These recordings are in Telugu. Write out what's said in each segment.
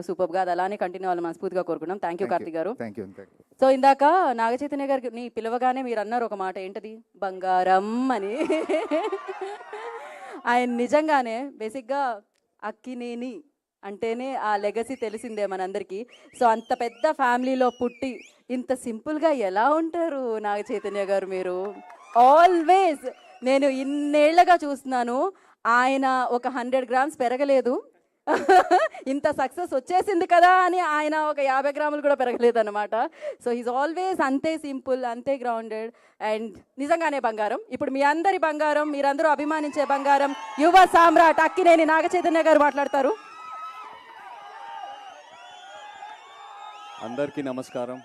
సూపర్ గా అది అలానే కంటిన్యూ అవ్వాలని మనస్ఫూర్తిగా కోరుకున్నాం. థ్యాంక్ యూ కార్తిక్ గారు. Thank you. సో ఇందాక నాగచైతన్య గారిని పిలవగానే మీరు అన్నారు ఒక మాట, ఏంటది, బంగారం అని. ఆయన నిజంగానే బేసిక్గా అక్కినేని అంటేనే ఆ లెగసీ తెలిసిందే మనందరికీ. సో అంత పెద్ద ఫ్యామిలీలో పుట్టి ఇంత సింపుల్గా ఎలా ఉంటారు నాగచైతన్య గారు మీరు? ఆల్వేస్ నేను ఇన్నేళ్లగా చూస్తున్నాను, ఆయన ఒక 100 grams పెరగలేదు. ఇంత సక్సెస్ వచ్చేసింది కదా అని ఆయన ఒక 50 గ్రాములు కూడా పెరగలేదు అనమాట. సో హీస్ ఆల్వేస్ అంతే సింపుల్, అంతే గ్రౌండెడ్ అండ్ నిజంగానే బంగారం. ఇప్పుడు మీ అందరి బంగారం, మీరందరూ అభిమానించే బంగారం, యువ సామ్రాట్ అక్కినేని నాగచైతన్య గారు మాట్లాడతారు. అందరికీ నమస్కారం.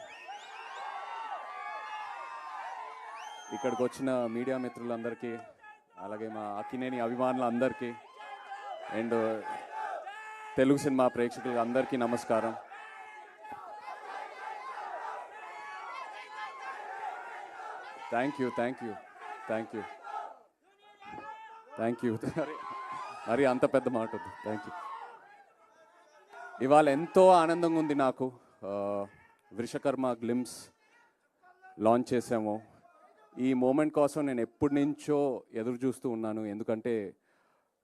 ఇక్కడికి వచ్చిన మీడియా మిత్రులందరికీ, అలాగే మా అక్కినేని అభిమానులందరికీ అండ్ తెలుగు సినిమా ప్రేక్షకులకు అందరికీ నమస్కారం. Thank you thank you thank you thank you. మరి అంత పెద్ద మాట వద్దు. Thank you. ఇవాళ ఎంతో ఆనందంగా ఉంది నాకు. వృషకర్మ గ్లిమ్స్ లాంచ్ చేసాము. ఈ మూమెంట్ కోసం నేను ఎప్పటి నుంచో ఎదురు చూస్తూ ఉన్నాను. ఎందుకంటే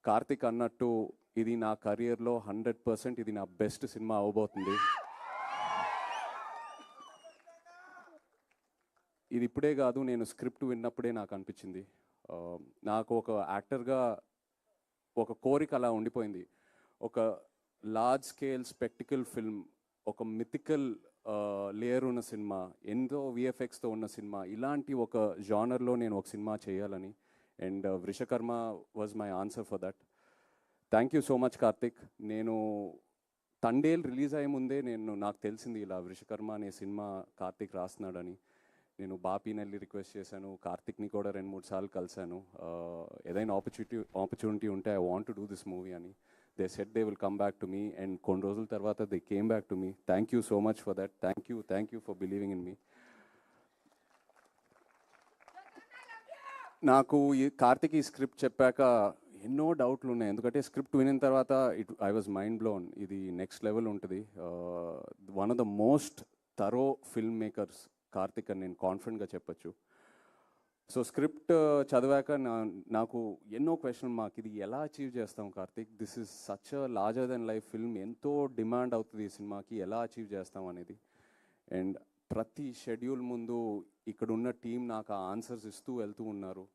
కార్తిక్ అన్నట్టు ఇది నా కెరియర్లో 100% ఇది నా బెస్ట్ సినిమా అవబోతుంది. ఇది ఇప్పుడే కాదు, నేను స్క్రిప్ట్ విన్నప్పుడే నాకు అనిపించింది. నాకు ఒక యాక్టర్గా ఒక కోరిక అలా ఉండిపోయింది. ఒక లార్జ్ స్కేల్ స్పెక్టికల్ ఫిల్మ్, ఒక మిథికల్ లేయర్ ఉన్న సినిమా, ఎంతో విఎఫ్ఎక్స్తో ఉన్న సినిమా, ఇలాంటి ఒక జానర్లో నేను ఒక సినిమా చేయాలని. And Vrushakarma was my answer for that. Thank you so much Karthik. నేను తండేల్ రిలీజ్ అయ్యే ముందే నాకు తెలిసింది ఇలా వృషకర్మ అనే సినిమా కార్తిక్ రాస్తున్నాడని. నేను బాపీనెల్లి రిక్వెస్ట్ చేశాను, కార్తిక్ని కూడా 2-3 సార్లు కలిశాను. ఏదైనా ఆపర్చునిటీ ఉంటే I want to do this movie అని. They said they will come back to me, and కొన్ని రోజుల తర్వాత they came back to me. Thank you so much for that. Thank you for believing in me. నాకు ఈ కార్తిక్ ఈ స్క్రిప్ట్ చెప్పాక ఎన్నో డౌట్లు ఉన్నాయి. ఎందుకంటే స్క్రిప్ట్ వినిన తర్వాత ఐ వాజ్ మైండ్ బ్లోన్. ఇది నెక్స్ట్ లెవెల్ ఉంటుంది. One of the most thorough film makers Karthik అని నేను కాన్ఫిడెంట్గా చెప్పచ్చు. సో స్క్రిప్ట్ చదివాక నాకు ఎన్నో క్వశ్చన్ మార్క్. ఇది ఎలా అచీవ్ చేస్తాం Karthik? This is such a larger than life film. ఎంతో డిమాండ్ అవుతుంది ఈ సినిమాకి, ఎలా అచీవ్ చేస్తాం అనేది. అండ్ ప్రతి షెడ్యూల్ ముందు ఇక్కడ ఉన్న టీం నాకు ఆ ఆన్సర్స్ ఇస్తూ వెళ్తూ ఉన్నారు.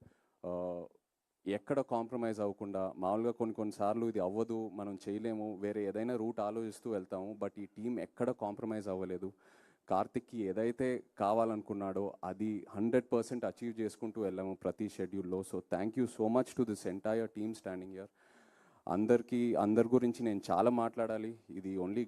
ఎక్కడ కాంప్రమైజ్ అవ్వకుండా. మామూలుగా కొన్నిసార్లు ఇది అవ్వదు, మనం చేయలేము, వేరే ఏదైనా రూట్ ఆలోచిస్తూ వెళ్తాము. బట్ ఈ టీం ఎక్కడ కాంప్రమైజ్ అవ్వలేదు. కార్తిక్కి ఏదైతే కావాలనుకున్నాడో అది 100% అచీవ్ చేసుకుంటూ వెళ్ళాము ప్రతి షెడ్యూల్లో. So thank you so much to this entire team standing here. అందరి గురించి నేను చాలా మాట్లాడాలి. ఇది ఓన్లీ